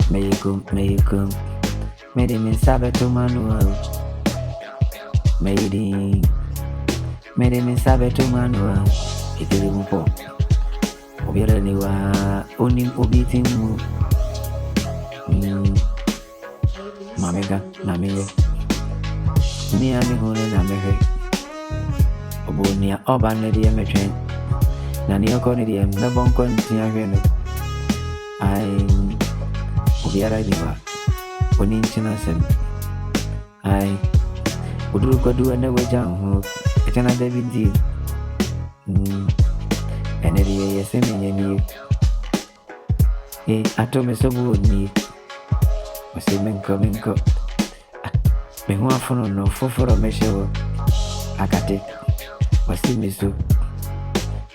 Mayukum, made him in Sabato Manuel. Made him in Sabato Manuel. It didn't pop. Obianiwa, only obiting. Mamega, Mammy. Near me, Honan, America. Obonia, Oban, Lady Emetrain. Nania Cornelium, no bon continue. I'm Obianiwa. Onin Chinasem. I would do another jam. It's another video. And it is a semi. I told me so good. Me was a man coming. Me one for no for a measure. I got it. Was it me so?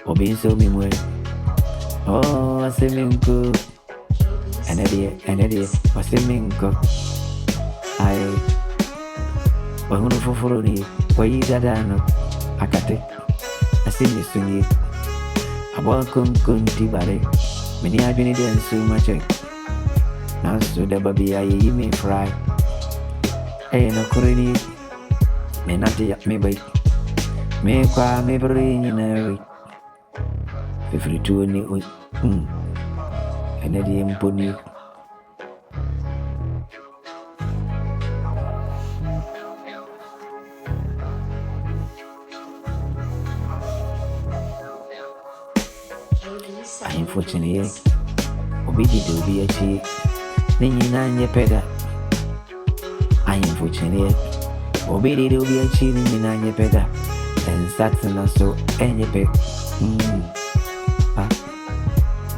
Or being so me way. Oh, I say me good. And it is was a minko. I was for me. Why is that? I got it. I see me soon. I welcome Kunti Bari. Many have been in so much. Now, so the baby I may fry. Hey, no curry. May not yet me bait. May cry me bring in a week. If you do any week. And I didn't put you. Unfortunately, obedient to be a cheat. Then you know your pedal. I unfortunately, obedient to be a cheat in your pedal. And Saturn also, and your pet.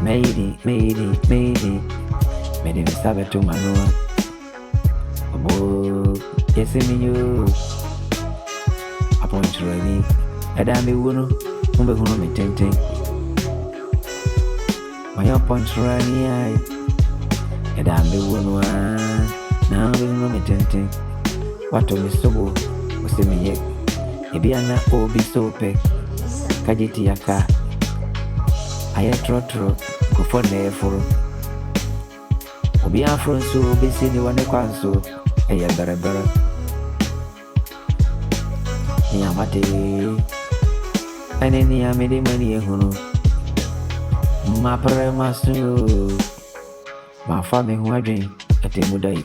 Made it stop to my room. Oh, yes, you. Upon training, a damn be one, me tempting. My punch running eye, and I'm the one. Now I'm tempting. What to Miss Sobo was the me yet. If you are not all be so peg, Kajiti a car. I had trot go for the for. Obi Afro so be seen the one a console, a better. Yamate, and any I made money. My parents, my family, who I drink at the Mudai.